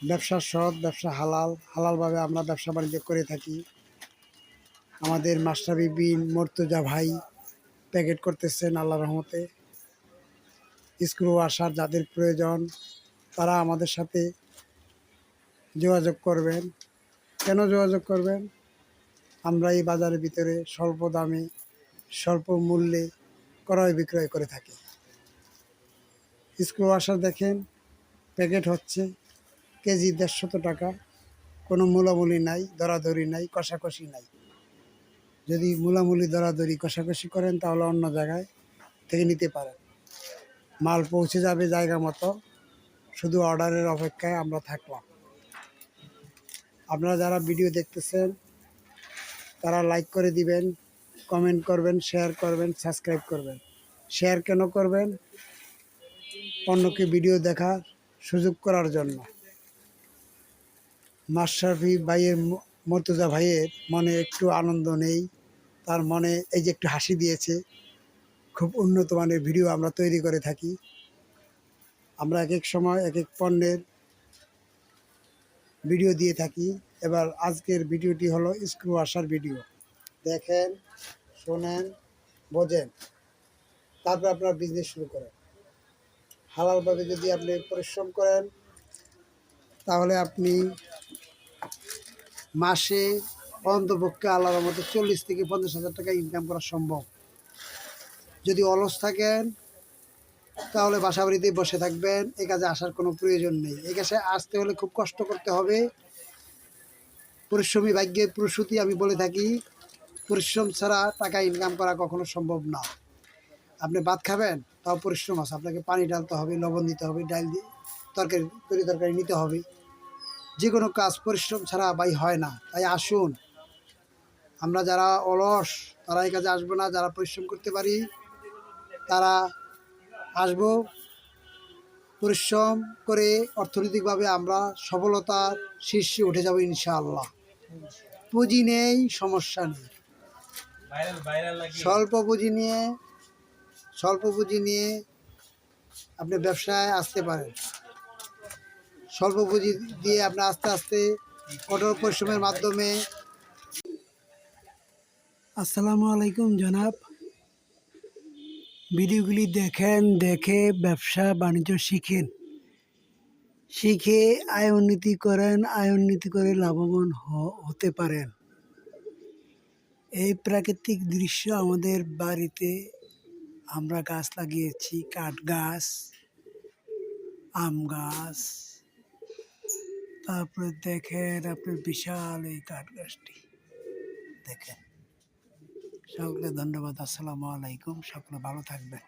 ব্যবসা সৎ, ব্যবসা হালাল, হালালভাবে আমরা ব্যবসা বাণিজ্য করে থাকি। আমাদের মাশরাফি বিন মর্তুজা ভাই প্যাকেট করতেছেন আল্লাহর রহমতে। স্ক্রু ওয়াশার যাদের প্রয়োজন তারা আমাদের সাথে যোগাযোগ করবেন। কেন যোগাযোগ করবেন? আমরা এই বাজারের ভিতরে স্বল্প দামে স্বল্প মূল্যে ক্রয় বিক্রয় করে থাকি। স্ক্রু ওয়াশার দেখেন প্যাকেট হচ্ছে কেজি 150 টাকা। কোনো মূলামূলি নাই, দরাদরি নাই, কষাকষি নাই। যদি মূলামূলি দরাদরি কষাকষি করেন তাহলে অন্য জায়গায় থেকে নিতে পারেন। মাল পৌঁছে যাবে জায়গা মতো, শুধু অর্ডারের অপেক্ষায় আমরা থাকলাম। আপনারা যারা ভিডিও দেখতেছেন তারা লাইক করে দিবেন, কমেন্ট করবেন, শেয়ার করবেন, সাবস্ক্রাইব করবেন। শেয়ার কেন করবেন? অন্যকে ভিডিও দেখার সুযোগ করার জন্য। মাশরাফি ভাইয়ের মর্তুজা ভাইয়ের মনে একটু আনন্দ নেই, তার মনে এই যে একটু হাসি দিয়েছে। খুব উন্নত মানের ভিডিও আমরা তৈরি করে থাকি। আমরা এক এক সময় এক এক পণ্যের ভিডিও দিয়ে থাকি। এবার আজকের ভিডিওটি হলো স্ক্রু ওয়াশার ভিডিও। দেখেন, শোনেন, বোঝেন, তারপর আপনার বিজনেস শুরু করেন। হালালভাবে যদি আপনি পরিশ্রম করেন তাহলে আপনি মাসে অন্তপক্ষে আল্লাহর মতো 40 থেকে 50 হাজার টাকা ইনকাম করা সম্ভব। যদি অলস থাকেন তাহলে বাসা বাড়িতেই বসে থাকবেন, এই কাজে আসার কোনো প্রয়োজন নেই। এই কাজে আসতে হলে খুব কষ্ট করতে হবে। পরিশ্রমী ভাগ্যের প্রসূতি আমি বলে থাকি। পরিশ্রম ছাড়া টাকা ইনকাম করা কখনো সম্ভব না। আপনি ভাত খাবেন, তাও পরিশ্রম আছে। আপনাকে পানি ঢালতে হবে, লবণ দিতে হবে, ডাল দিয়ে তরকারি নিতে হবে। যে কোনো কাজ পরিশ্রম ছাড়া ভাই হয় না। তাই আসুন, আমরা যারা অলস তারা এই কাজে আসবো না, যারা পরিশ্রম করতে পারি তারা আসবো। পরিশ্রম করে অর্থনৈতিকভাবে আমরা সফলতার শীর্ষে উঠে যাব ইনশাআল্লাহ। পুঁজি নেই, সমস্যা নেই। স্বল্প পুঁজি নিয়ে আপনি ব্যবসায় আসতে পারেন। স্বল্প পুঁজি দিয়ে আপনি আস্তে আস্তে কঠোর পরিশ্রমের মাধ্যমে। আসসালামু আলাইকুম জনাব। ভিডিওগুলি দেখেন, দেখে ব্যবসা বাণিজ্য শিখেন, শিখে আয় উন্নতি করেন, আয় উন্নতি করে লাভবান হতে পারেন। এই প্রাকৃতিক দৃশ্য আমাদের বাড়িতে আমরা গাছ লাগিয়েছি, কাঠ গাছ, আম গাছ। তারপরে দেখেন আপনার বিশাল এই কাঠ গাছটি দেখেন। সকলকে ধন্যবাদ। আসসালামু আলাইকুম। সকলে ভালো থাকবেন।